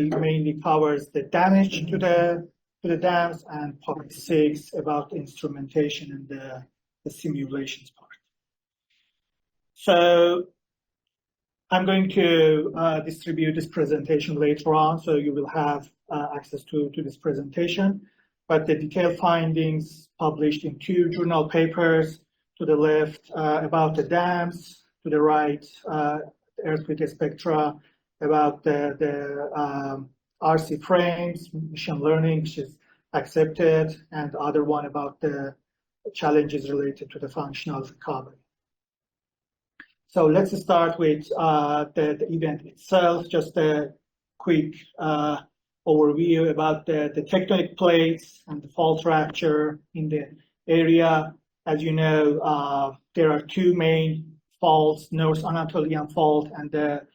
mainly covers the damage to the dams, and part 6 about the instrumentation and the simulations part. So I'm going to distribute this presentation later on, so you will have access to this presentation. But the detailed findings published in 2 journal papers, to the left about the dams, to the right earthquake spectra, about the RC frames, machine learning, which is accepted, and the other one about the challenges related to the functional recovery. So let's start with the event itself, just a quick overview about the tectonic plates and the fault fracture in the area. As you know, there are 2 main faults, North Anatolian Fault and the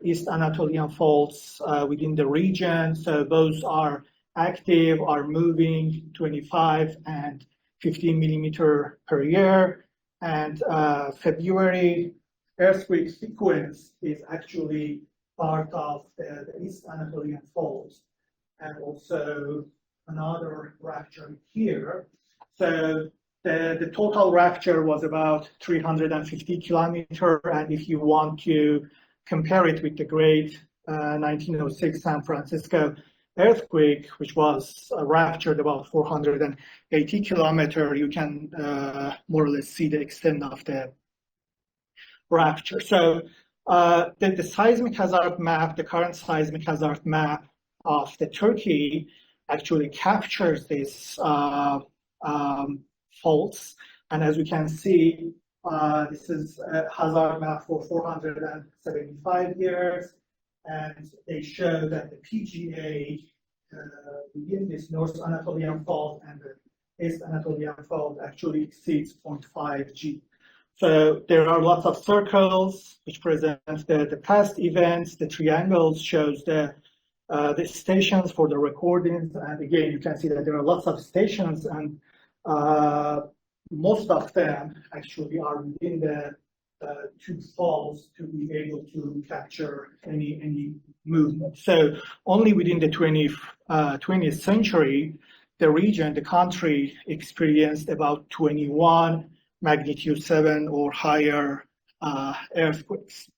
East Anatolian faults within the region. So both are active, are moving 25 and 15 millimeter per year. And February earthquake sequence is actually part of the East Anatolian Fault, and also another fracture here. So the total fracture was about 350 kilometers, and if you want to compare it with the great 1906 San Francisco earthquake, which was ruptured about 480 kilometers, you can more or less see the extent of the rupture. So the seismic hazard map, the current seismic hazard map of the Turkey actually captures these faults. And as we can see, this is a hazard map for 475 years. And they show that the PGA within this North Anatolian Fault and the East Anatolian Fault actually exceeds 0.5 G. So there are lots of circles which present the past events. The triangles shows the stations for the recordings. And again, you can see that there are lots of stations, and most of them actually are within the 2 faults to be able to capture any movement. So only within the 20th century, the region, the country experienced about 21 magnitude 7 or higher earthquakes.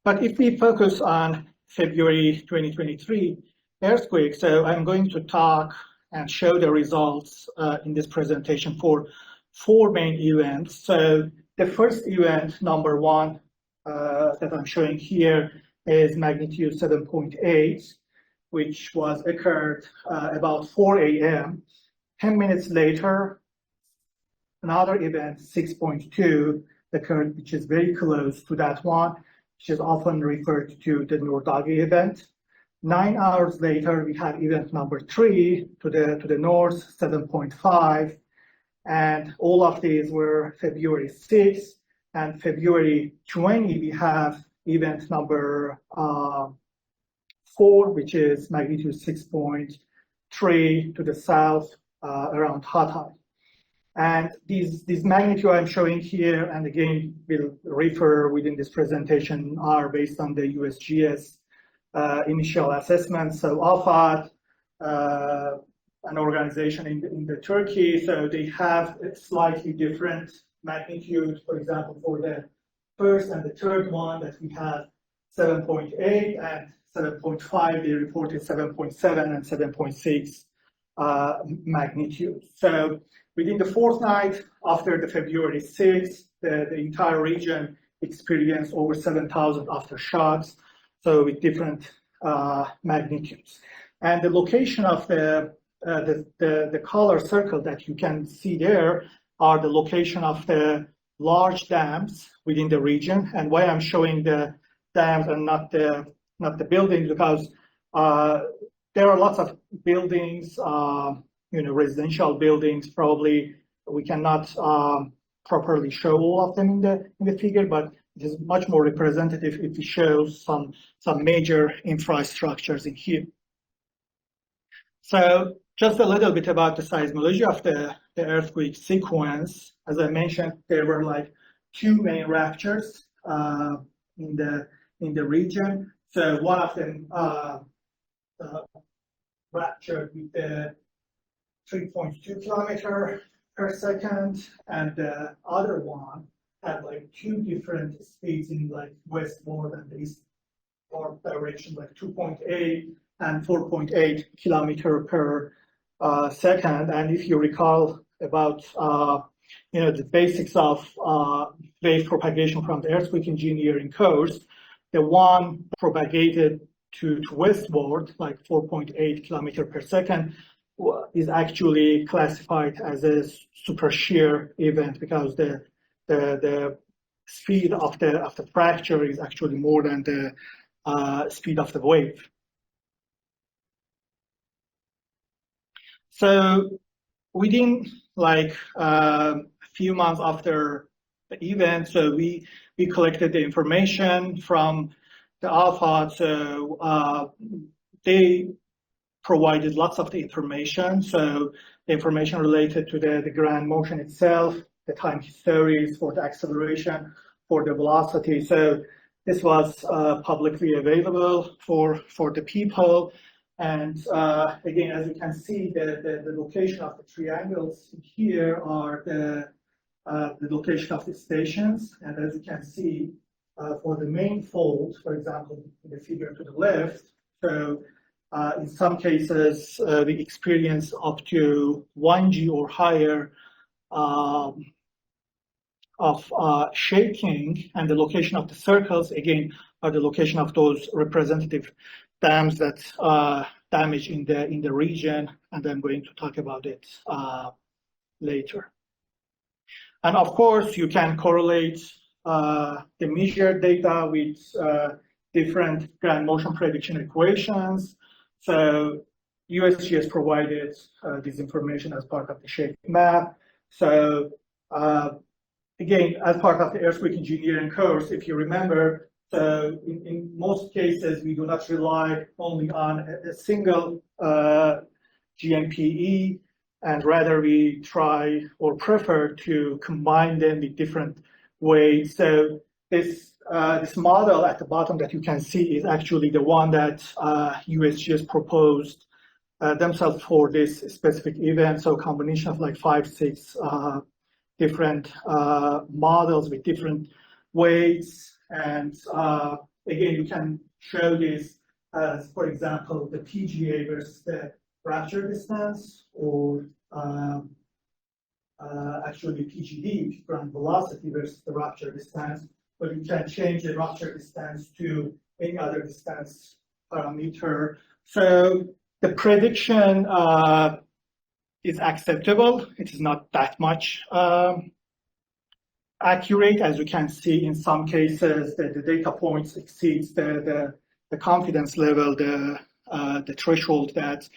But if we focus on February 2023 earthquake, so I'm going to talk and show the results in this presentation for 4 main events. So the first event, number 1, that I'm showing here is magnitude 7.8, which was occurred about 4 a.m. 10 minutes later, another event, 6.2, occurred, which is very close to that one, which is often referred to the Nordage event. 9 hours later, we had event number 3 to the north, 7.5. And all of these were February 6th, and February 20, we have event number 4, which is magnitude 6.3 to the south around Hatay. And these magnitude I'm showing here, and again, we'll refer within this presentation, are based on the USGS initial assessment. So AFAD, an organization in the Turkey, so they have a slightly different magnitude. For example, for the first and the third one that we have 7.8 and 7.5, they reported 7.7 and 7.6 magnitude. So within the fortnight after the February 6th, the entire region experienced over 7,000 aftershocks, so with different magnitudes. And the location of the color circle that you can see there are the location of the large dams within the region. And why I'm showing the dams and not the buildings, because there are lots of buildings, residential buildings. Probably we cannot properly show all of them in the figure, but it is much more representative if we show some major infrastructures in here. So just a little bit about the seismology of the earthquake sequence. As I mentioned, there were like 2 main ruptures in the region. So one of them ruptured with the 3.2 kilometer per second, and the other one had like two different speeds in like westward and eastward direction, like 2.8 and 4.8 kilometer per second. And if you recall about the basics of wave propagation from the earthquake engineering course, the one propagated to westward, like 4.8 kilometer per second, is actually classified as a super shear event because the speed of the fracture is actually more than the speed of the wave. So within like a few months after the event, so we collected the information from the Alpha. So they provided lots of the information. So the information related to the ground motion itself, the time histories for the acceleration, for the velocity. So this was publicly available for the people. And again, as you can see, the location of the triangles here are the location of the stations. And as you can see, for the main fold, for example, in the figure to the left, so in some cases, we experience up to 1G or higher of shaking, and the location of the circles, again, are the location of those representative dams that damage in the region, and I'm going to talk about it later. And of course, you can correlate the measured data with different ground motion prediction equations. So USGS provided this information as part of the shape map. So again, as part of the earthquake engineering course, if you remember, so in most cases, we do not rely only on a single GMPE, and rather we try or prefer to combine them with different ways. So this model at the bottom that you can see is actually the one that USGS proposed themselves for this specific event. So a combination of like 5-6 different models with different weights. And again, you can show this as, for example, the PGA versus the rupture distance, or actually PGD, ground velocity versus the rupture distance. But you can change the rupture distance to any other distance parameter. So the prediction is acceptable. It is not that much accurate. As you can see, in some cases, the data points exceeds the confidence level, the threshold that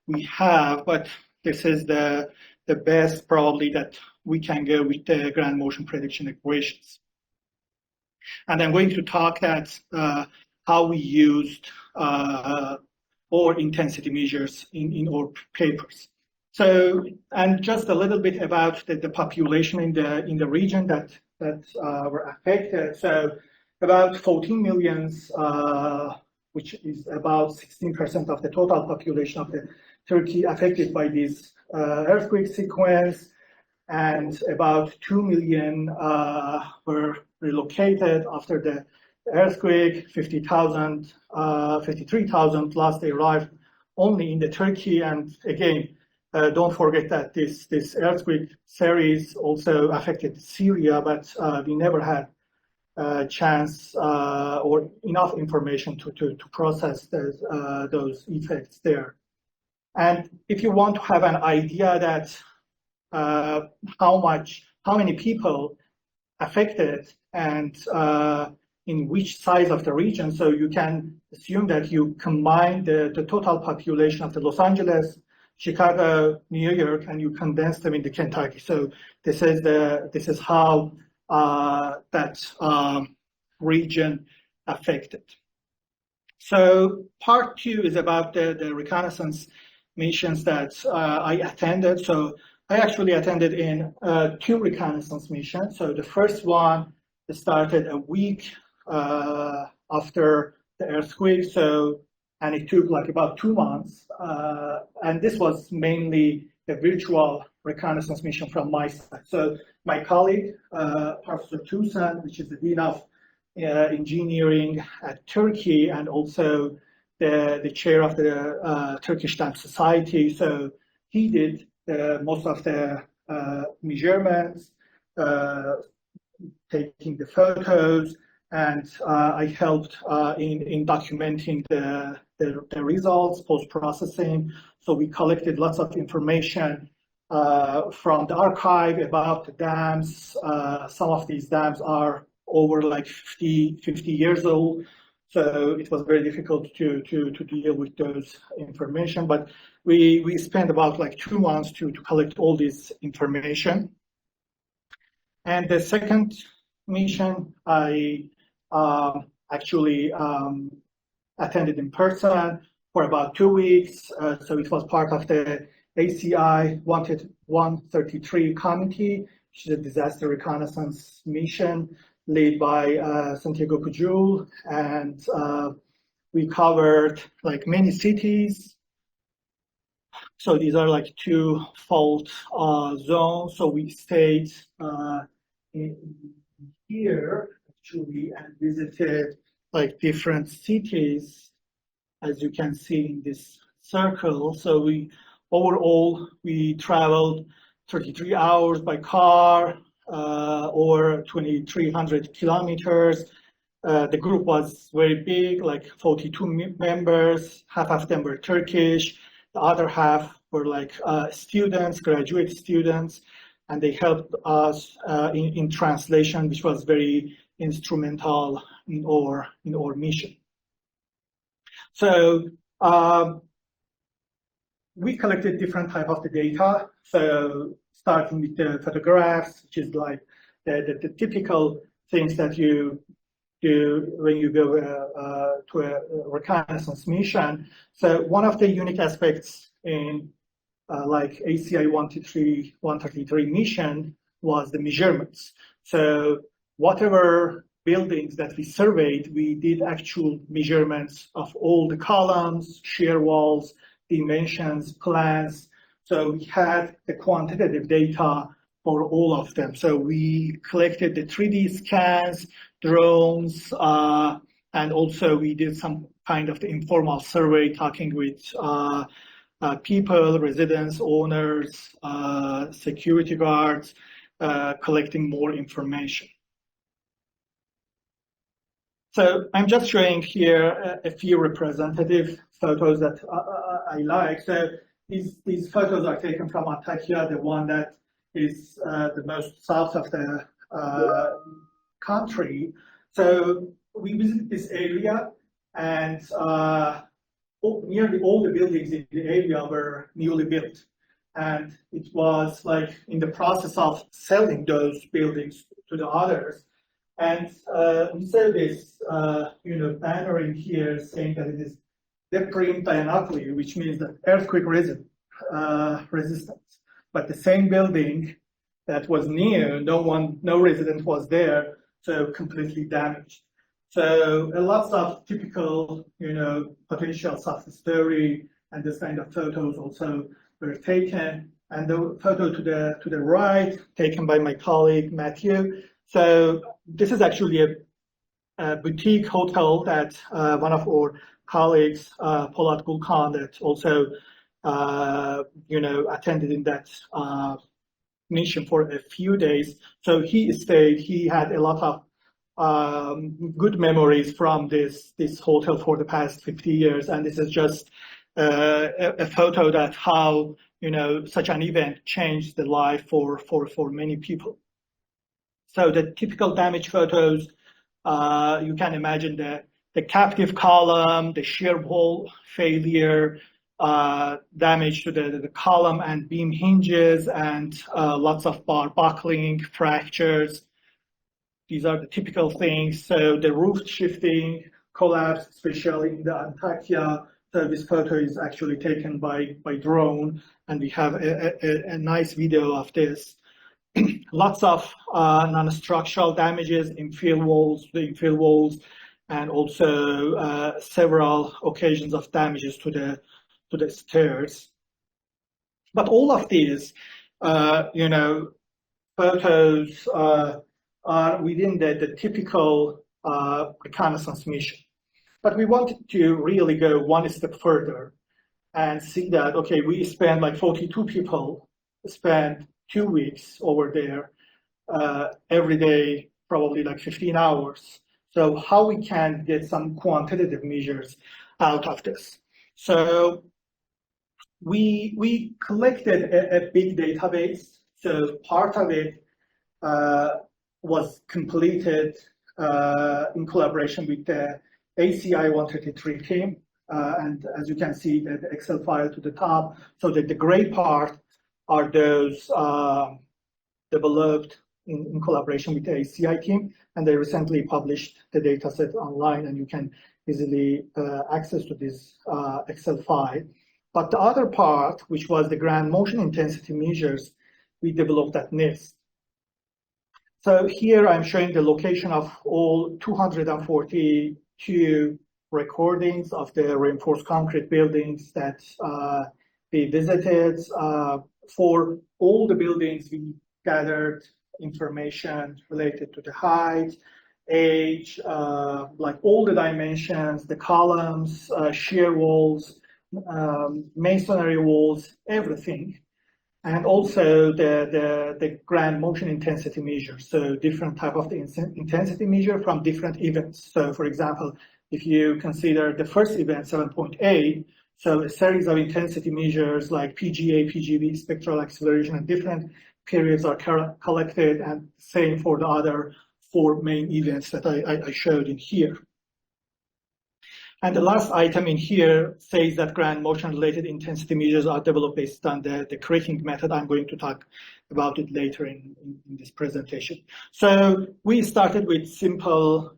we have. But this is the best probably that we can go with the ground motion prediction equations. And I'm going to talk that how we used or intensity measures in our papers. So, and just a little bit about the population in the region that were affected. So, about 14 million, which is about 16% of the total population of the Turkey affected by this earthquake sequence, and about 2 million were relocated after the earthquake. 53,000 last they arrived only in the Turkey. And again, don't forget that this earthquake series also affected Syria, but we never had a chance or enough information to process those effects there. And if you want to have an idea that how many people affected and in which size of the region, so you can assume that you combine the total population of the Los Angeles, Chicago, New York, and you condense them into Kentucky. So this is how that region affected. So part 2 is about the reconnaissance missions that I attended. So I actually attended in 2 reconnaissance missions. So the first one started a week after the earthquake. So, and it took like about 2 months. And this was mainly a virtual reconnaissance mission from my side. So my colleague, Professor Tusan, which is the Dean of Engineering at Turkey, and also the chair of the Turkish Stamp Society. So he did most of the measurements, taking the photos, and I helped in documenting the results, post-processing. So we collected lots of information from the archive about the dams. Some of these dams are over like 50 years old. So it was very difficult to deal with those information. But we spent about like 2 months to collect all this information. And the second mission, I actually attended in person for about 2 weeks. So it was part of the ACI 133 committee, which is a disaster reconnaissance mission led by Santiago Pujol. And we covered like many cities. So these are like two fault zones. So we stayed in here actually and visited like different cities, as you can see in this circle. So overall we traveled 33 hours by car, or 2,300 kilometers. The group was very big, like 42 members. Half of them were Turkish. The other half were like students, graduate students, and they helped us in translation, which was very instrumental in our mission. So we collected different type of the data. So starting with the photographs, which is like the typical things that you do when you go to a reconnaissance mission. So one of the unique aspects in like ACI 133 mission was the measurements. So whatever buildings that we surveyed, we did actual measurements of all the columns, shear walls, dimensions, plans. So we had the quantitative data for all of them. So we collected the 3D scans, drones, and also we did some kind of the informal survey, talking with people, residents, owners, security guards, collecting more information. So I'm just showing here a few representative photos that I like. So these photos are taken from Antakya, the one that is the most south of the country. So we visited this area, and nearly all the buildings in the area were newly built. And it was like in the process of selling those buildings to the others. And we saw this, banner in here saying that it is Deprem Dayanaklı, which means that earthquake resistance. But the same building that was new, no resident was there, so completely damaged. So lots of typical, potential success story, and this kind of photos also were taken. And the photo to the right, taken by my colleague Matthew. So this is actually a boutique hotel that one of our colleagues, Polat Gulkan, that also attended in that mission for a few days. So he stayed. He had a lot of good memories from this hotel for the past 50 years, and this is just a photo that how such an event changed the life for many people. So the typical damage photos, you can imagine the captive column, the shear wall failure, damage to the column and beam hinges, and lots of bar buckling, fractures. These are the typical things. So the roof shifting, collapse, especially in the Antakya. So this photo is actually taken by drone, and we have a nice video of this. Lots of non-structural damages, infill walls, and also several occasions of damages to the stairs. But all of these, photos are within the typical reconnaissance mission. But we wanted to really go one step further and see that, okay, we spent like 42 people, spent 2 weeks over there, every day, probably like 15 hours. So how we can get some quantitative measures out of this. So we collected a big database. So part of it was completed in collaboration with the ACI 133 team. And as you can see, the Excel file to the top, so that the gray part are those developed in collaboration with the ACI team, and they recently published the dataset online, and you can easily access to this Excel file. But the other part, which was the ground motion intensity measures, we developed at NIST. So here I'm showing the location of all 242 recordings of the reinforced concrete buildings that we visited. For all the buildings, we gathered information related to the height, age, like all the dimensions, the columns, shear walls, masonry walls, everything. And also the ground motion intensity measure. So different type of the intensity measure from different events. So for example, if you consider the first event, 7.8, so a series of intensity measures like PGA, PGB, spectral acceleration, and different periods are collected, and same for the other 4 main events that I showed in here. And the last item in here says that ground motion related intensity measures are developed based on the cracking method. I'm going to talk about it later in this presentation. So we started with simple,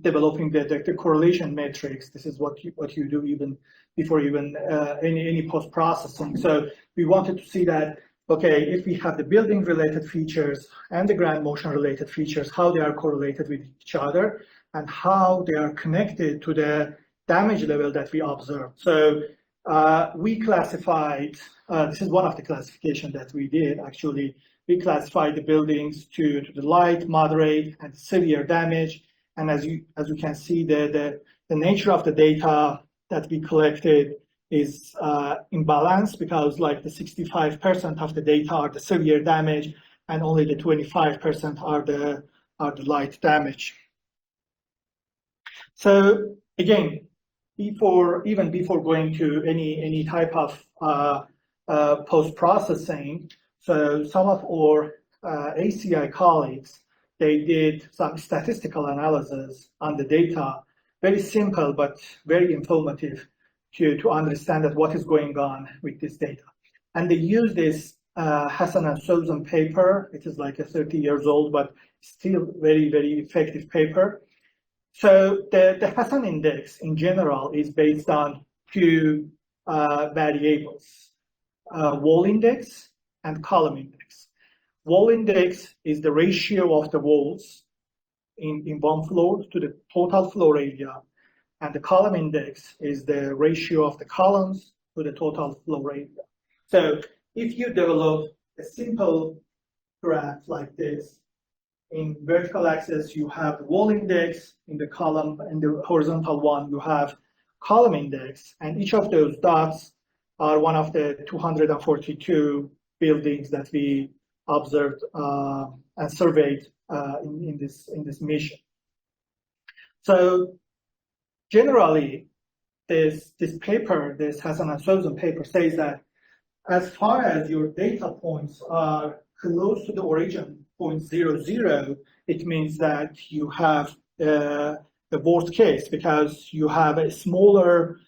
developing the correlation matrix. This is what you do even before even any post-processing. So we wanted to see that, okay, if we have the building related features and the ground motion related features, how they are correlated with each other, and how they are connected to the damage level that we observed. So we classified, this is one of the classifications that we did actually. We classified the buildings to the light, moderate, and severe damage. And as you can see, the nature of the data that we collected is imbalanced, because like the 65% of the data are the severe damage, and only the 25% are the light damage. So again, even before going to any type of post-processing, so some of our ACI colleagues, they did some statistical analysis on the data, very simple but very informative to understand that what is going on with this data. And they use this Hassan and Souzan paper. It is like a 30 years old, but still very, very effective paper. So the Hassan index in general is based on 2 variables, wall index and column index. Wall index is the ratio of the walls in one floor to the total floor area, and the column index is the ratio of the columns to the total floor area. So if you develop a simple graph like this, in vertical axis, you have the wall index. In the column, in the horizontal one, you have column index. And each of those dots are one of the 242 buildings that we observed and surveyed in this mission. So generally, this paper, this Hassan and Souzan paper, says that as far as your data points are close to the origin point 0, it means that you have the worst case, because you have a smaller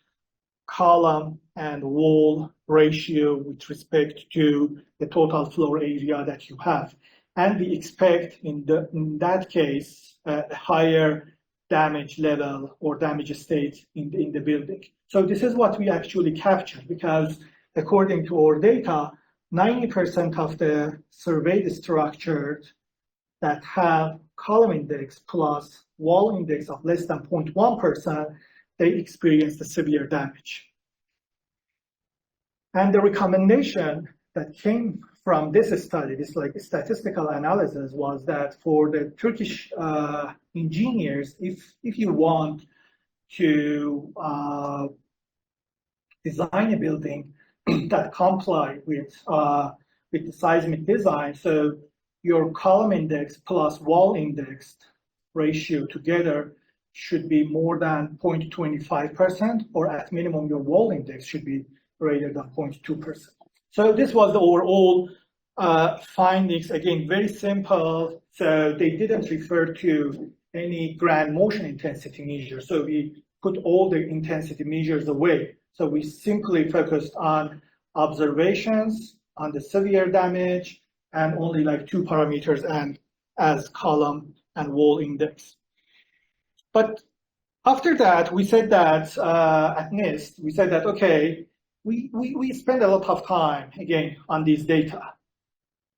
column and wall ratio with respect to the total floor area that you have. And we expect in that case a higher damage level or damage state in the building. So this is what we actually captured, because according to our data, 90% of the surveyed structures that have column index plus wall index of less than 0.1%, they experienced the severe damage. And the recommendation that came from this study, this like statistical analysis, was that for the Turkish engineers, if you want to design a building that comply with the seismic design, so your column index plus wall index ratio together should be more than 0.25%, or at minimum your wall index should be greater than 0.2%. So this was the overall findings. Again, very simple. So they didn't refer to any grand motion intensity measure. So we put all the intensity measures away. So we simply focused on observations, on the severe damage, and only like 2 parameters, and as column and wall index. But after that, we said that at NIST, we said that, okay, we spend a lot of time, again, on these data.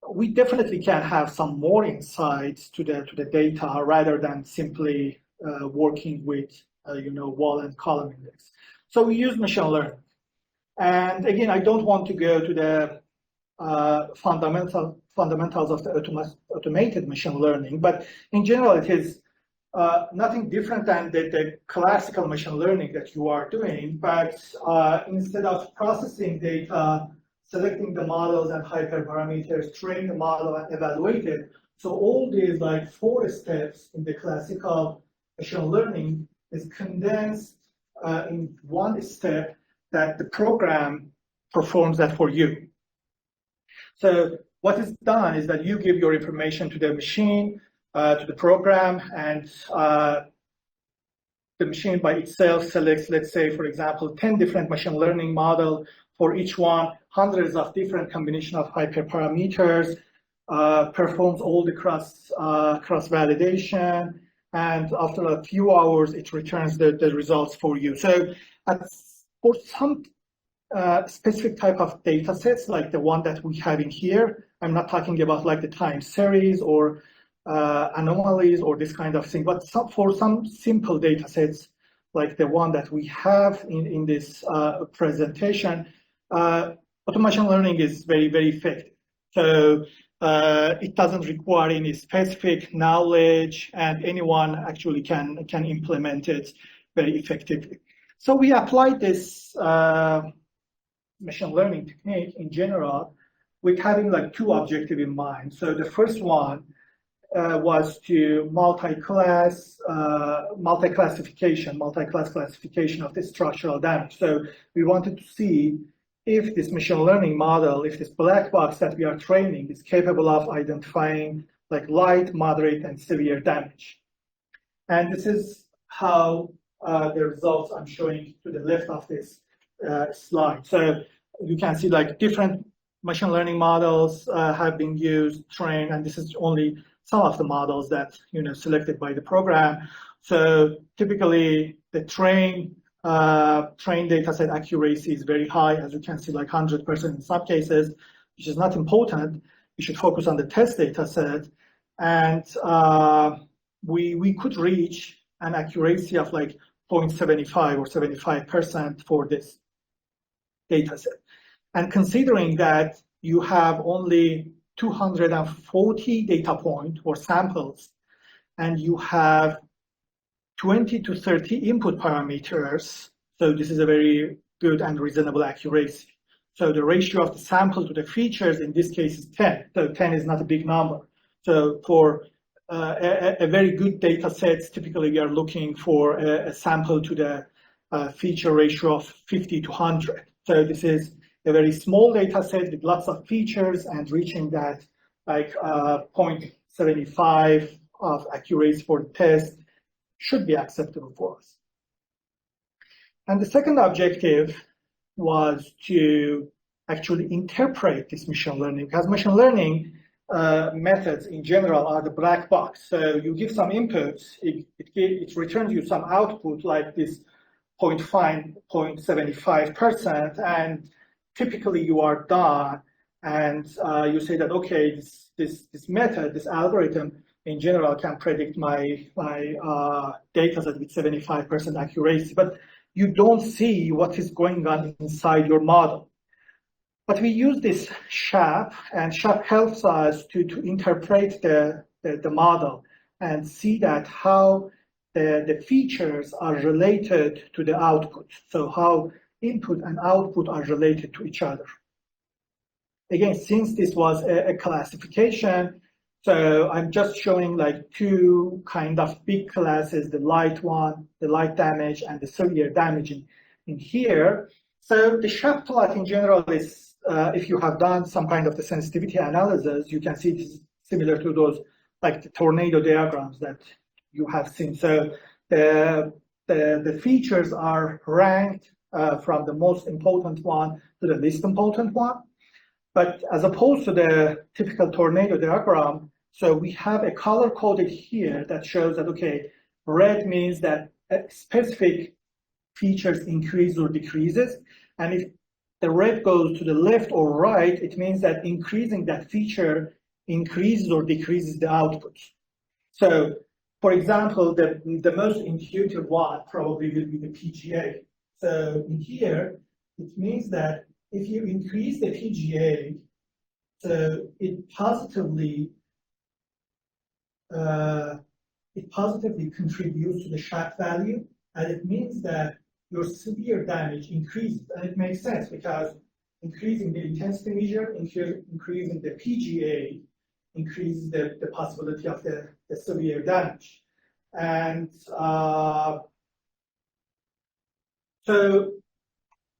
We definitely can have some more insights to the data rather than simply working with, wall and column index. So we use machine learning. And again, I don't want to go to the fundamentals of the automated machine learning, but in general, it is nothing different than the classical machine learning that you are doing, but instead of processing data, selecting the models and hyperparameters, train the model and evaluate it. So all these like 4 steps in the classical machine learning is condensed in 1 step that the program performs that for you. So what is done is that you give your information to the machine, to the program, and the machine by itself selects, let's say, for example, 10 different machine learning models. For each one, hundreds of different combinations of hyperparameters, performs all the cross validation, and after a few hours, it returns the results for you. So for some specific type of data sets, like the one that we have in here, I'm not talking about like the time series or anomalies or this kind of thing, but for some simple data sets, like the one that we have in this presentation, automation learning is very, very effective. So it doesn't require any specific knowledge, and anyone actually can implement it very effectively. So we applied this machine learning technique in general with having like 2 objectives in mind. So the first one was to multi-class classification of the structural damage. So we wanted to see if this machine learning model, if this black box that we are training is capable of identifying like light, moderate, and severe damage. And this is how the results I'm showing to the left of this slide. So you can see like different machine learning models have been used, trained, and this is only some of the models that selected by the program. So typically the trained data set accuracy is very high, as you can see, like 100% in some cases, which is not important. You should focus on the test data set, and we could reach an accuracy of like 0.75 or 75% for this data set. And considering that you have only 240 data points or samples, and you have 20 to 30 input parameters, so this is a very good and reasonable accuracy. So the ratio of the sample to the features in this case is 10. So 10 is not a big number. So for a very good data sets, typically we are looking for a sample to the feature ratio of 50 to 100. So this is a very small data set with lots of features, and reaching that like 0.75 of accuracy for the test should be acceptable for us. And the second objective was to actually interpret this machine learning, because machine learning methods in general are the black box. So you give some inputs, it returns you some output like this 0.75%, and typically you are done, and you say that, okay, this method, this algorithm in general can predict my data set with 75% accuracy, but you don't see what is going on inside your model. But we use this SHAP, and SHAP helps us to interpret the model and see that how the features are related to the output. So how input and output are related to each other. Again, since this was a classification, so I'm just showing like two kind of big classes, the light one, the light damage, and the severe damage in here. So the SHAP plot in general is, if you have done some kind of the sensitivity analysis, you can see it is similar to those like the tornado diagrams that you have seen. So the features are ranked from the most important one to the least important one. But as opposed to the typical tornado diagram, so we have a color coded here that shows that, okay, red means that specific features increase or decreases. And if the red goes to the left or right, it means that increasing that feature increases or decreases the output. So, for example, the most intuitive one probably will be the PGA. So in here, it means that if you increase the PGA, so it positively contributes to the SHAP value, and it means that your severe damage increases. And it makes sense because increasing the intensity measure, increasing the PGA, increases the possibility of the severe damage. And so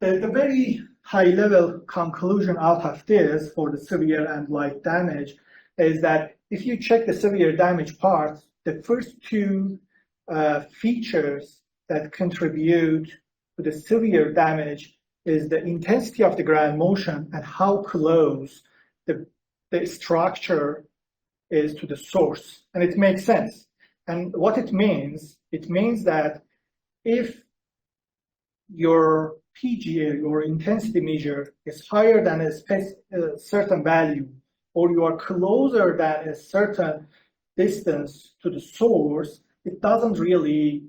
the very high-level conclusion out of this for the severe and light damage is that if you check the severe damage part, the first two features that contribute to the severe damage is the intensity of the ground motion and how close the structure is to the source. And it makes sense. And what it means that if your PGA, your intensity measure, is higher than a certain value, or you are closer than a certain distance to the source, it doesn't really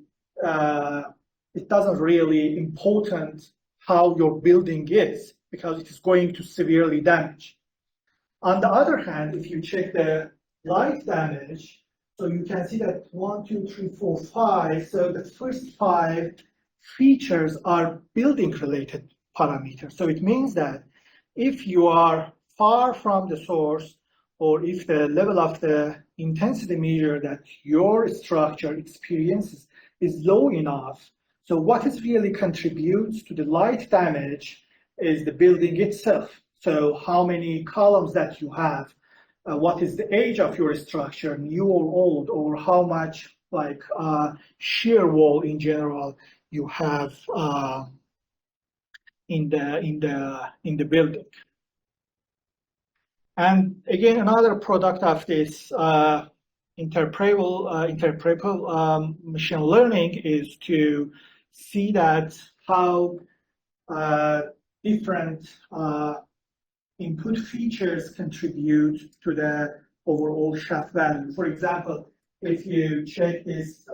important how your building is, because it is going to severely damage. On the other hand, if you check the light damage, so you can see that 1, 2, 3, 4, 5. So the first 5 features are building related parameters. So it means that if you are far from the source, or if the level of the intensity measure that your structure experiences is low enough, so what is really contributes to the light damage is the building itself. So how many columns that you have, what is the age of your structure, new or old, or how much like shear wall in general you have in the building. And again, another product of this interpretable machine learning is to see that how different input features contribute to the overall SHAP value. For example, if you check this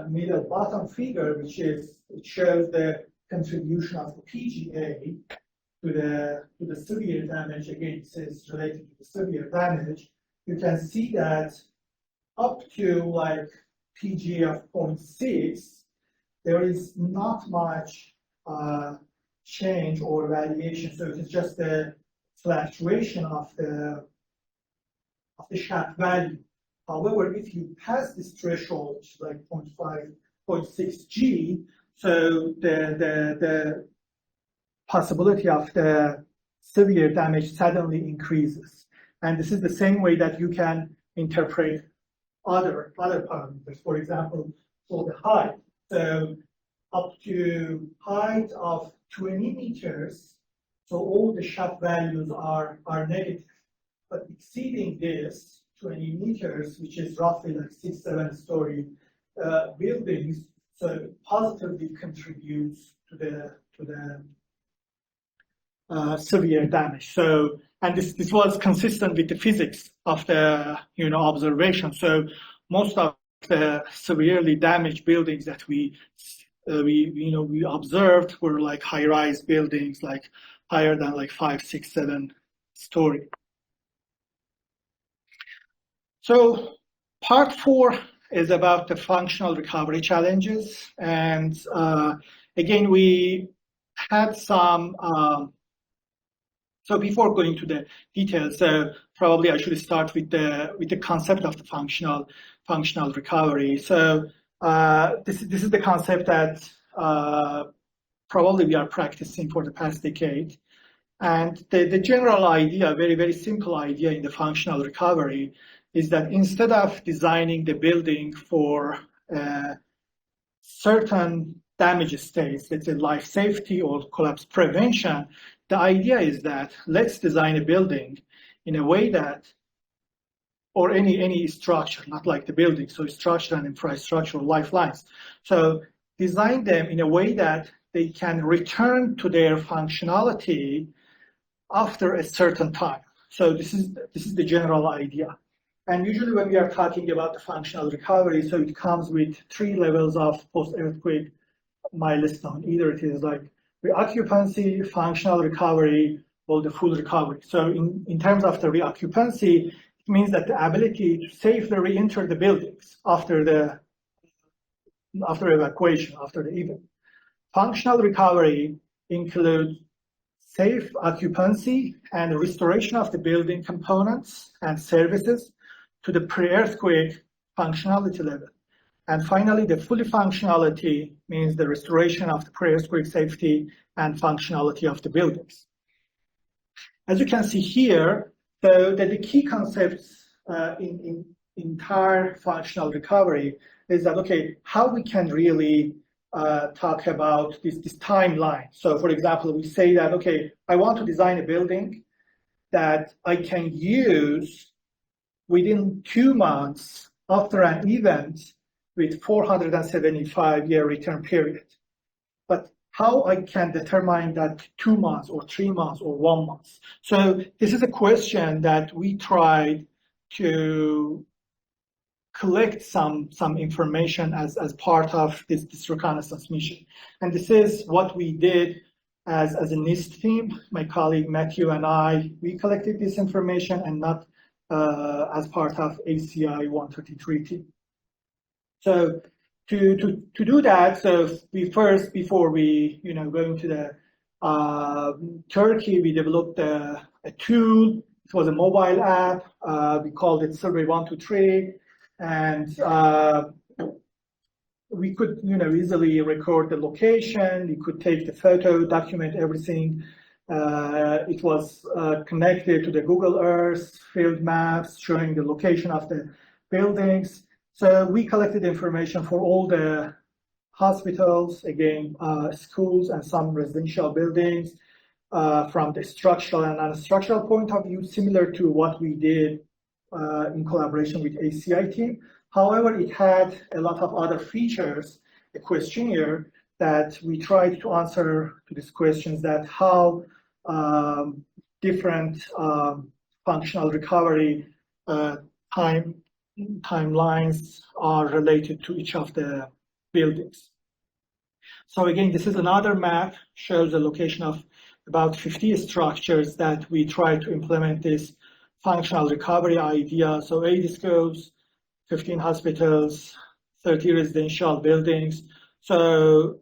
middle bottom figure, it shows the contribution of the PGA to the severe damage. Again, it is related to the severe damage. You can see that up to like PGA of 0.6, there is not much change or variation. So it is just a fluctuation of the SHAP value. However, if you pass this threshold, which is like 0.5, 0.6 G, so the possibility of the severe damage suddenly increases. And this is the same way that you can interpret other parameters. For example, for the height. So up to height of 20 meters, so all the SHAP values are negative. But exceeding this 20 meters, which is roughly like 6-7 story buildings, so it positively contributes to the severe damage. So, and this was consistent with the physics of the observation. So most of the severely damaged buildings that we observed were like high-rise buildings, like higher than like 5, 6, 7 story. So part 4 is about the functional recovery challenges, and again we had some. So before going to the details, probably I should start with the concept of the functional recovery. So this is the concept that probably we are practicing for the past decade. And the general idea, very, very simple idea in the functional recovery, is that instead of designing the building for certain damage states, let's say life safety or collapse prevention, the idea is that let's design a building in a way that, or any structure, not like the building, so structure and infrastructure, lifelines. So design them in a way that they can return to their functionality after a certain time. So this is the general idea. And usually when we are talking about the functional recovery, so it comes with 3 levels of post-earthquake milestone. Either it is like reoccupancy, functional recovery, or the full recovery. So in terms of the reoccupancy, it means that the ability to safely re-enter the buildings after evacuation, after the event. Functional recovery includes safe occupancy and restoration of the building components and services to the pre-earthquake functionality level. And finally, the fully functionality means the restoration of the pre-earthquake safety and functionality of the buildings. As you can see here, the key concepts in entire functional recovery is that, okay, how we can really talk about this timeline. So for example, we say that, okay, I want to design a building that I can use within 2 months after an event with 475-year return period. But how I can determine that 2 months or 3 months or 1 month? So this is a question that we tried to collect some information as part of this reconnaissance mission. And this is what we did as a NIST team. My colleague Matthew and we collected this information and not as part of ACI 133 team. So to do that, so before we go into the Turkey, we developed a tool. It was a mobile app. We called it Survey 123, and we could easily record the location. We could take the photo, document everything. It was connected to the Google Earth field maps showing the location of the buildings. So we collected information for all the hospitals, again, schools, and some residential buildings from the structural and non-structural point of view, similar to what we did in collaboration with ACI team. However, it had a lot of other features, a questionnaire that we tried to answer to these questions, that how different functional recovery timelines are related to each of the buildings. So again, this is another map, shows the location of about 50 structures that we try to implement this functional recovery idea. So 80 schools, 15 hospitals, 30 residential buildings. So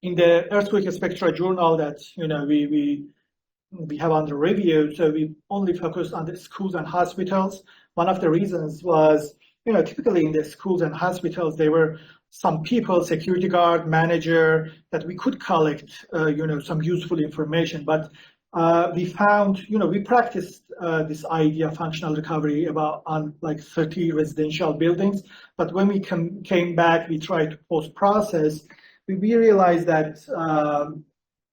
in the Earthquake Spectra journal that we have under review, so we only focus on the schools and hospitals. One of the reasons was, typically in the schools and hospitals, there were some people, security guard, manager, that we could collect, some useful information. But we found, we practiced this idea of functional recovery on like 30 residential buildings. But when we came back, we tried to post-process, we realized that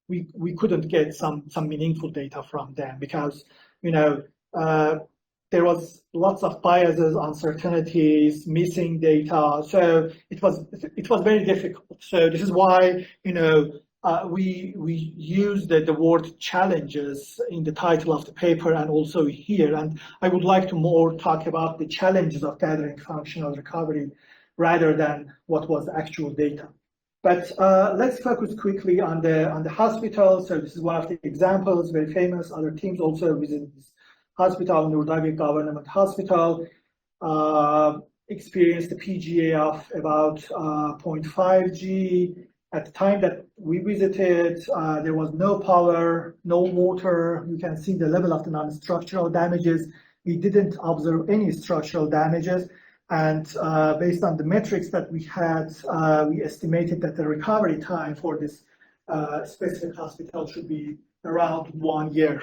we couldn't get some meaningful data from them because, there was lots of biases, uncertainties, missing data. So it was very difficult. So this is why, we use the word challenges in the title of the paper and also here. And I would like to more talk about the challenges of gathering functional recovery rather than what was the actual data. But let's focus quickly on the hospital. So this is one of the examples, very famous. Other teams also visited this hospital, Nurdagi Government Hospital. Experienced the PGA of about 0.5 G. At the time that we visited, there was no power, no water. You can see the level of the non-structural damages. We didn't observe any structural damages. And based on the metrics that we had, we estimated that the recovery time for this specific hospital should be around 1 year.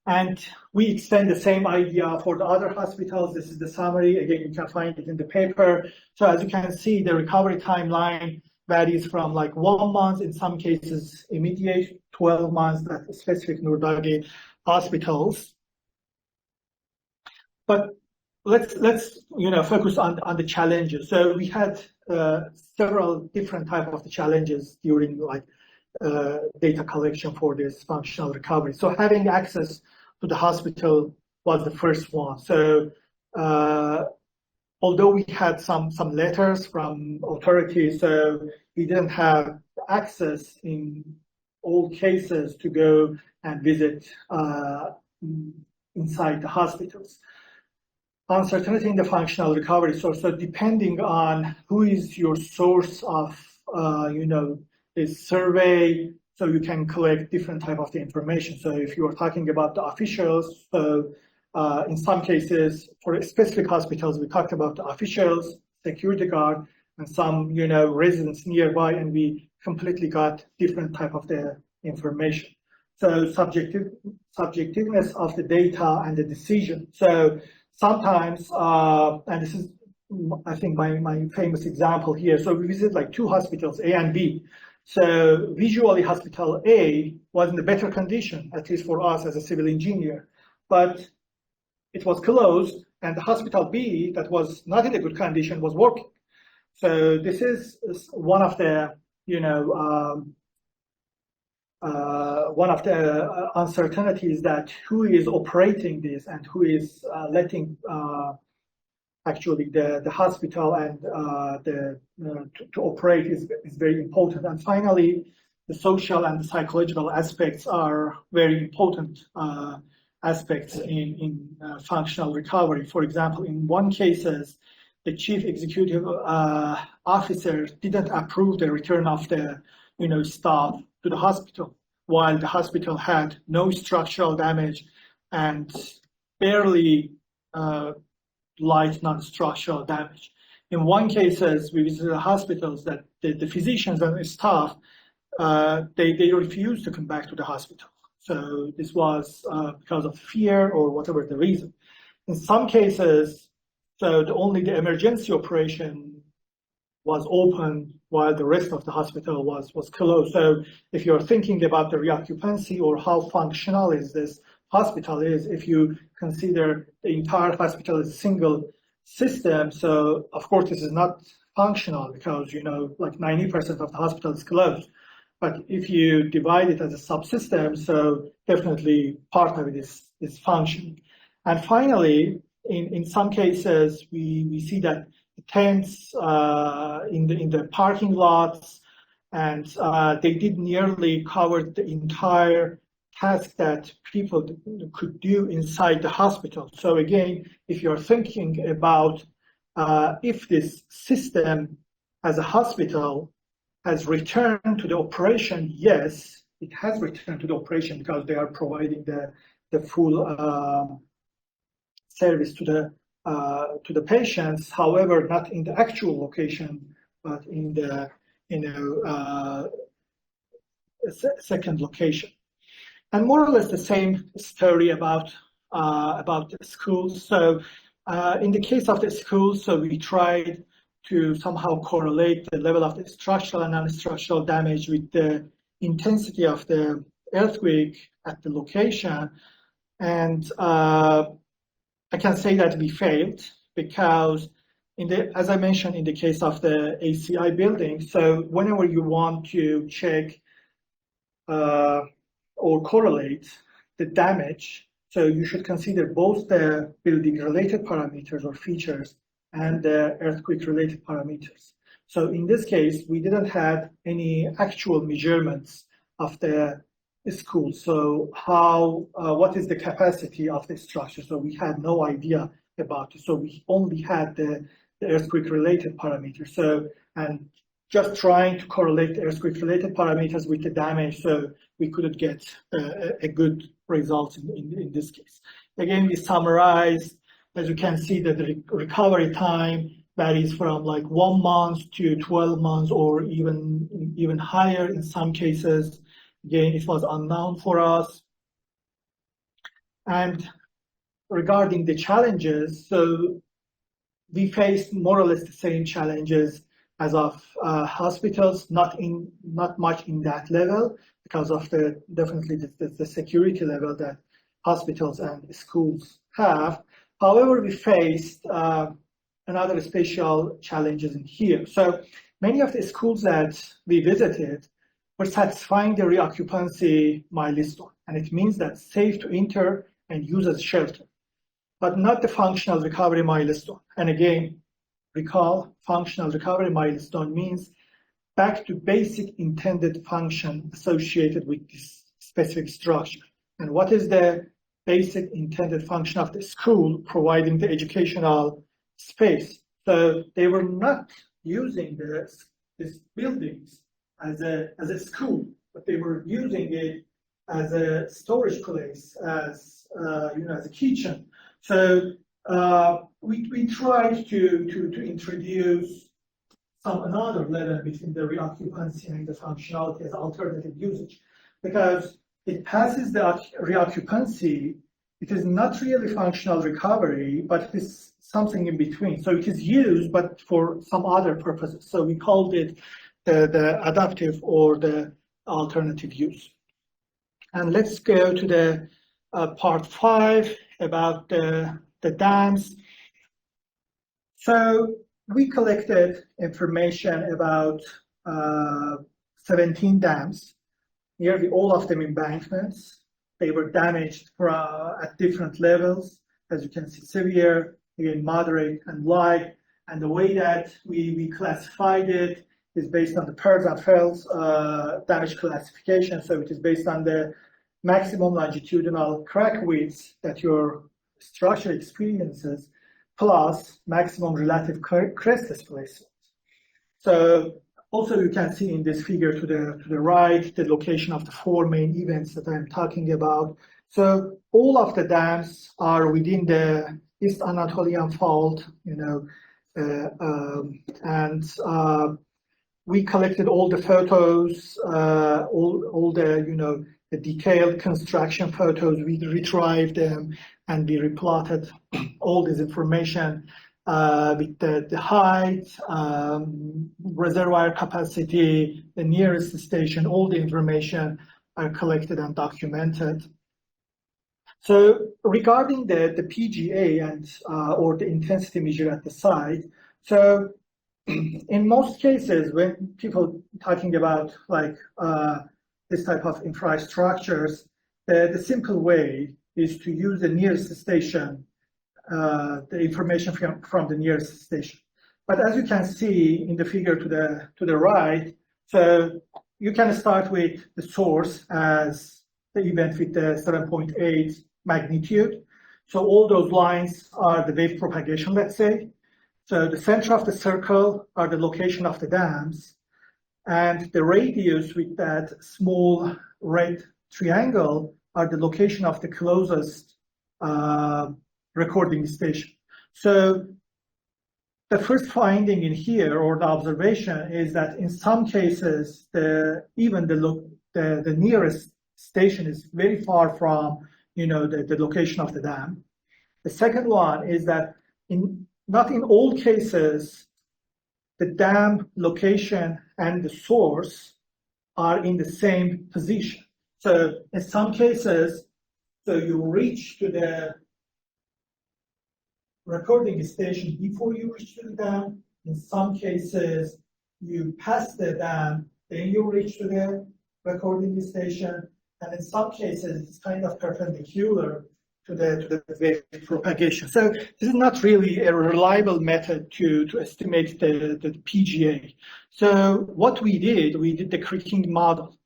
And we extend the same idea for the other hospitals. This is the summary. Again, you can find it in the paper. So as you can see, the recovery timeline varies from like 1 month, in some cases immediate, 12 months at specific Nurdagi hospitals. But let's focus on the challenges. So we had several different types of the challenges during data collection for this functional recovery. So having access to the hospital was the first one. So although we had some letters from authorities, so we didn't have access in all cases to go and visit inside the hospitals. Uncertainty in the functional recovery. So depending on who is your source of this survey, so you can collect different type of the information. So if you are talking about the officials, so in some cases for specific hospitals, we talked about the officials, security guard, and some residents nearby, and we completely got different type of the information. So subjectiveness of the data and the decision. So sometimes, and this is I think my famous example here. So we visit like 2 hospitals, A and B. So visually, hospital A was in a better condition, at least for us as a civil engineer, but it was closed, and the hospital B that was not in a good condition was working. So this is one of the uncertainties, that who is operating this and who is letting actually the hospital and to operate is very important. And finally, the social and the psychological aspects are very important aspects in functional recovery. For example, in one cases, the chief executive officer didn't approve the return of the staff to the hospital, while the hospital had no structural damage and barely light non-structural damage. In one cases, we visited hospitals that the physicians and the staff, they refused to come back to the hospital. So this was because of fear or whatever the reason. In some cases, so only the emergency operation was open while the rest of the hospital was closed. So if you're thinking about the reoccupancy or how functional is this hospital is, if you consider the entire hospital as a single system, so of course this is not functional because like 90% of the hospital is closed. But if you divide it as a subsystem, so definitely part of it is functioning. And finally, in some cases, we see that the tents in the parking lots, and they did nearly cover the entire task that people could do inside the hospital. So again, if you're thinking about if this system as a hospital has returned to the operation, yes, it has returned to the operation because they are providing the full service to the patients. However, not in the actual location, but in the second location. And more or less the same story about the schools. So in the case of the schools, so we tried to somehow correlate the level of the structural and non-structural damage with the intensity of the earthquake at the location. And I can say that we failed because as I mentioned, in the case of the ACI building, so whenever you want to check or correlate the damage, so you should consider both the building-related parameters or features and the earthquake-related parameters. So in this case, we didn't have any actual measurements of the school. So what is the capacity of the structure? So we had no idea about it. So we only had the earthquake-related parameters. So, and just trying to correlate the earthquake-related parameters with the damage, so we couldn't get a good result in this case. Again, we summarize, as you can see, that the recovery time varies from like 1 month to 12 months, or even higher in some cases. Again, it was unknown for us. And regarding the challenges, so we faced more or less the same challenges as of hospitals, not much in that level, because of definitely the security level that hospitals and schools have. However, we faced another special challenges in here. So many of the schools that we visited were satisfying the reoccupancy milestone, and it means that safe to enter and use as shelter, but not the functional recovery milestone. And again, recall, functional recovery milestone means back to basic intended function associated with this specific structure. And what is the basic intended function of the school? Providing the educational space. So they were not using these buildings as a school, but they were using it as a storage place, as as a kitchen. So we tried to introduce another level between the reoccupancy and the functionality as alternative usage, because it passes the reoccupancy. It is not really functional recovery, but it is something in between. So it is used, but for some other purposes. So we called it the adaptive or the alternative use. And let's go to the part 5 about the dams. So we collected information about 17 dams, nearly all of them embankments. They were damaged at different levels, as you can see, severe, again, moderate, and light. And the way that we classified it is based on the PERS and FELS damage classification. So it is based on the maximum longitudinal crack width that your structure experiences, plus maximum relative crest displacement. So also you can see in this figure to the right, the location of the 4 main events that I'm talking about. So all of the dams are within the East Anatolian Fault, and we collected all the photos, all the the detailed construction photos. We retrieved them and we replotted all this information with the height, reservoir capacity, the nearest station. All the information are collected and documented. So regarding the PGA and or the intensity measure at the site, so in most cases, when people talking about like this type of infrastructures, the simple way is to use the nearest station, the information from the nearest station. But as you can see in the figure to the right, so you can start with the source as the event with the 7.8 magnitude. So all those lines are the wave propagation, let's say. So the center of the circle are the location of the dams, and the radius with that small red triangle are the location of the closest recording station. So the first finding in here, or the observation, is that in some cases, even the nearest station is very far from the location of the dam. The second one is that not in all cases, the dam location and the source are in the same position. So in some cases, so you reach to recording station before you reach to the dam. In some cases, you pass the dam, then you reach to the recording station. And in some cases, it's kind of perpendicular to the wave propagation. So this is not really a reliable method to estimate the PGA. So what we did the creaking model.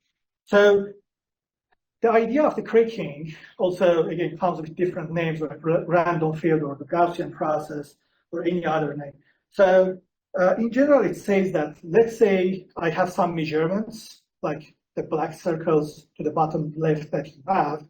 So the idea of the creaking also, again, comes with different names like random field or the Gaussian process or any other name. So in general, it says that, let's say I have some measurements, like the black circles to the bottom left that you have.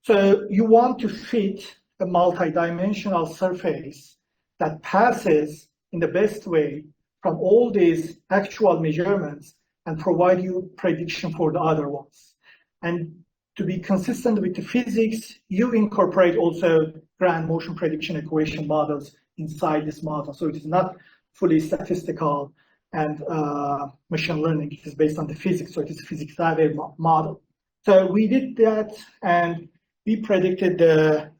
So you want to fit a multi-dimensional surface that passes in the best way from all these actual measurements and provide you prediction for the other ones. And to be consistent with the physics, you incorporate also grand motion prediction equation models inside this model. So it is not fully statistical and machine learning. It is based on the physics, so it is a physics-savvy model. So we did that, and we predicted the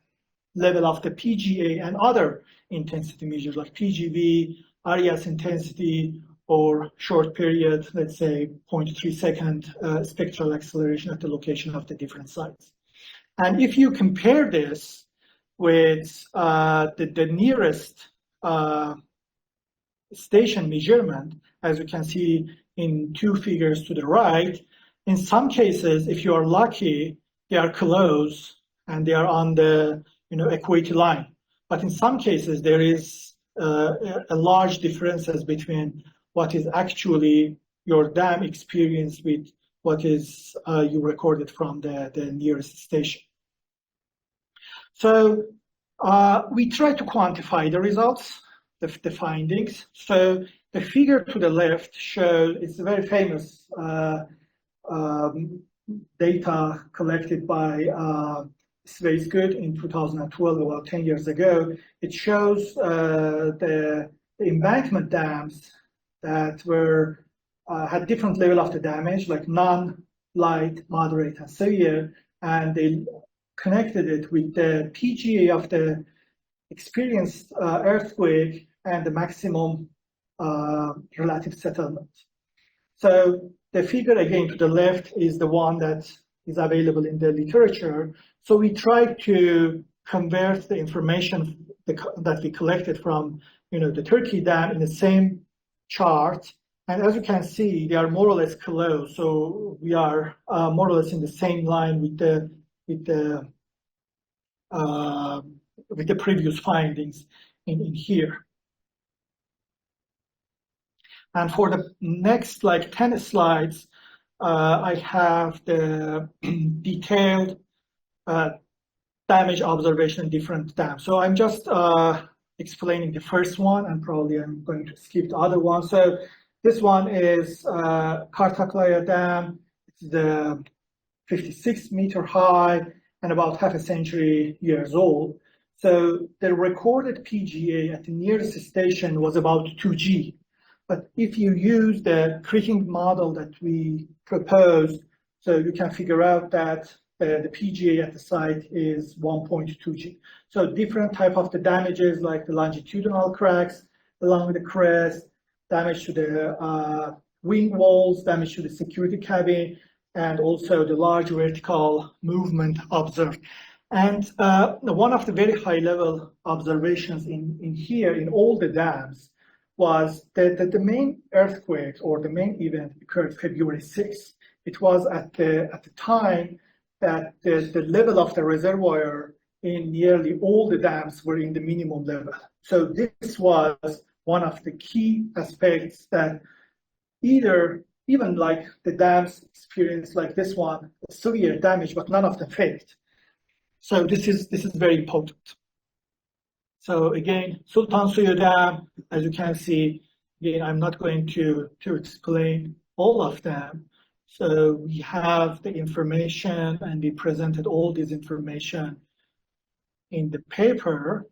level of the PGA and other intensity measures like PGV, Arias intensity, or short period, let's say 0.3 second spectral acceleration at the location of the different sites. And if you compare this with the nearest station measurement, as you can see in two figures to the right, in some cases, if you are lucky, they are close and they are on the equity line. But in some cases, there is a large differences between what is actually your dam experience with what is you recorded from the nearest station. So we try to quantify the results, the findings. So the figure to the left shows, it's a very famous data collected by Good in 2012, about 10 years ago. It shows the embankment dams that were had different level of the damage, like none, light, moderate, and severe, and they connected it with the PGA of the experienced earthquake and the maximum relative settlement. So the figure again to the left is the one that is available in the literature. So we tried to convert the information that we collected from the Turkey dam in the same chart. And as you can see, they are more or less close. So we are more or less in the same line with the previous findings in here. And for the next 10 slides, I have the detailed damage observation in different dams. So I'm just explaining the first one, and probably I'm going to skip the other one. So this one is Kartaklaya Dam. It's the 56-meter high and about half a century years old. So the recorded PGA at the nearest station was about 2G. But if you use the creaking model that we proposed, so you can figure out that the PGA at the site is 1.2G. So different type of the damages, like the longitudinal cracks along the crest, damage to the wing walls, damage to the security cabin, and also the large vertical movement observed. And one of the very high level observations in here in all the dams was that the main earthquake or the main event occurred February 6th. It was at the time that the level of the reservoir in nearly all the dams were in the minimum level. So this was one of the key aspects that even like the dams experienced like this one, severe damage, but none of them failed. So this is very important. So again, Sultan Suyu Dam, as you can see, again, I'm not going to explain all of them. So we have the information, and we presented all this information in the paper.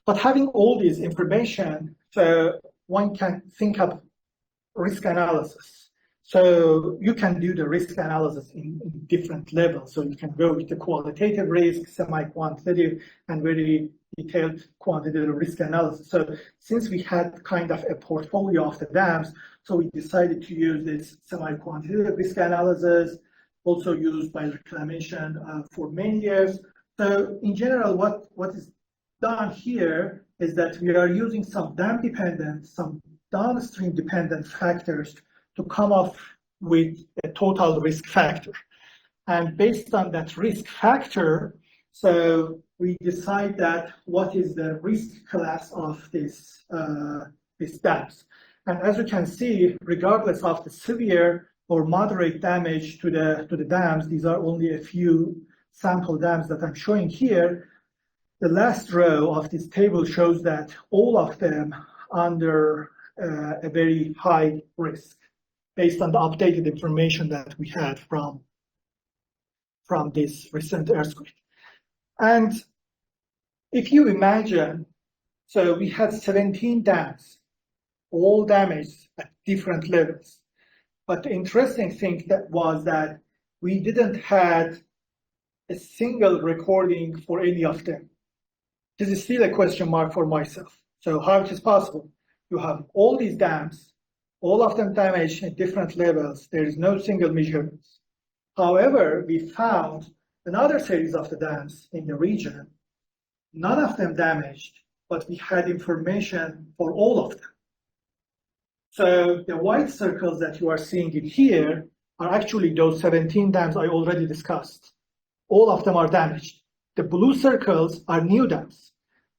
But having all this information, so one can think of risk analysis. So you can do the risk analysis in different levels. So you can go with the qualitative risk, semi-quantitative, and very detailed quantitative risk analysis. So since we had kind of a portfolio of the dams, so we decided to use this semi-quantitative risk analysis, also used by reclamation for many years. So in general, what is done here is that we are using some dam dependent, some downstream dependent factors to come up with a total risk factor. And based on that risk factor, so we decide that what is the risk class of these dams. And as you can see, regardless of the severe or moderate damage to the dams, these are only a few sample dams that I'm showing here. The last row of this table shows that all of them under a very high risk based on the updated information that we had from this recent earthquake. And if you imagine, so we had 17 dams, all damaged at different levels. But the interesting thing was that we didn't have a single recording for any of them. This is still a question mark for myself. So how it is possible? You have all these dams, all of them damaged at different levels. There is no single measurement. However, we found another series of the dams in the region, none of them damaged, but we had information for all of them. So the white circles that you are seeing in here are actually those 17 dams I already discussed. All of them are damaged. The blue circles are new dams.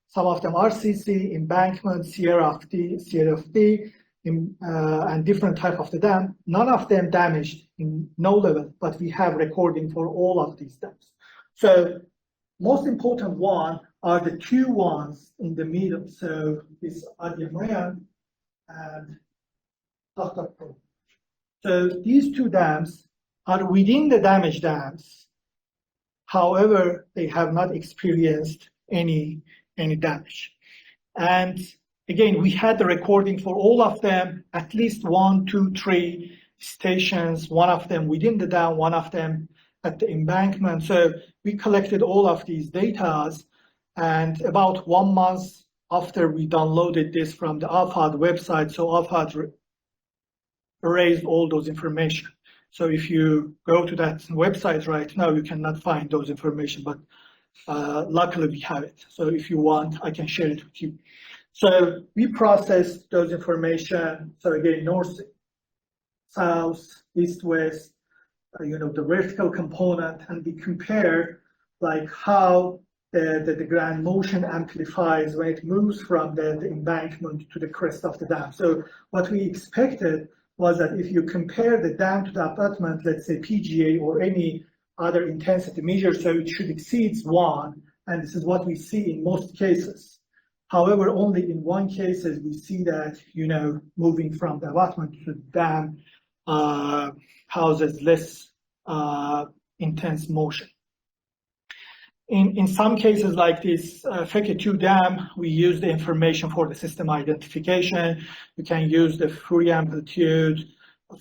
Some of them RCC, embankment, CRFD, and different type of the dam. None of them damaged in no level, but we have recording for all of these dams. So most important one are the two ones in the middle. So this Adiamayan and Tahtakpur. So these two dams are within the damaged dams. However, they have not experienced any damage. And again, we had the recording for all of them, at least 1, 2, 3 stations, one of them within the dam, one of them at the embankment. So we collected all of these data, and about 1 month after we downloaded this from the AFAD website, so AFAD erased all those information. So if you go to that website right now, you cannot find those information, but luckily we have it. So if you want, I can share it with you. So we processed those information. So again, north, south, east, west, the vertical component, and we compare like how the ground motion amplifies when it moves from the embankment to the crest of the dam. So what we expected was that if you compare the dam to the abutment, let's say PGA or any other intensity measure, so it should exceed 1, and this is what we see in most cases. However, only in one case we see that, moving from the abutment to the dam causes less intense motion. In some cases like this Feke 2 dam, we use the information for the system identification. You can use the Fourier amplitude,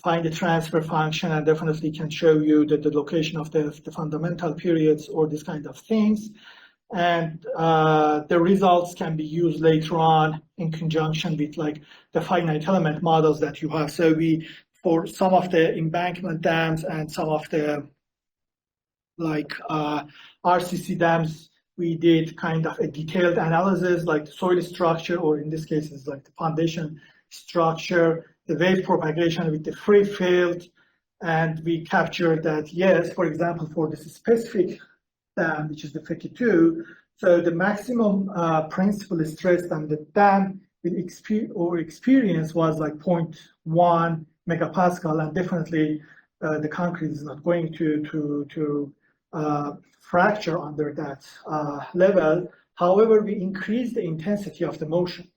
find the transfer function, and definitely can show you the location of the fundamental periods or this kind of things. And the results can be used later on in conjunction with like the finite element models that you have. So for some of the embankment dams and some of the RCC dams, we did kind of a detailed analysis, like the soil structure, or in this case, it's like the foundation structure, the wave propagation with the free field, and we captured that, yes, for example, for this specific dam, which is the Feke 2, so the maximum principal stress on the dam will experience was like 0.1 megapascal, and definitely the concrete is not going to fracture under that level. However, we increased the intensity of the motion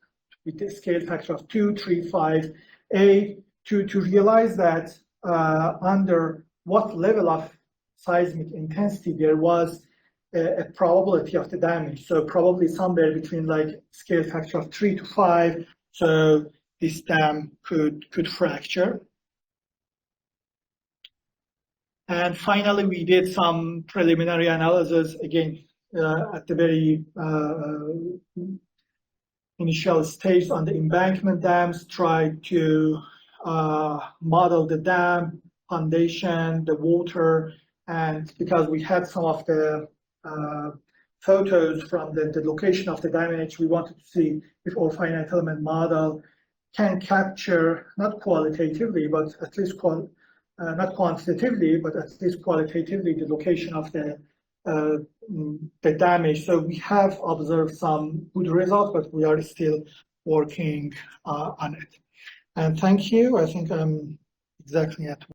with the scale factor of 2, 3, 5, 8 to realize that under what level of seismic intensity there was a probability of the damage. So probably somewhere between like scale factor of 3 to 5. So this dam could fracture. And finally, we did some preliminary analysis, again, at the very initial stage on the embankment dams, tried to model the dam, foundation, the water, and because we had some of the photos from the location of the damage, we wanted to see if our finite element model can capture, not qualitatively, but at least not quantitatively, but at least qualitatively, the location of the damage. So we have observed some good results, but we are still working on it. And thank you. I think I'm exactly at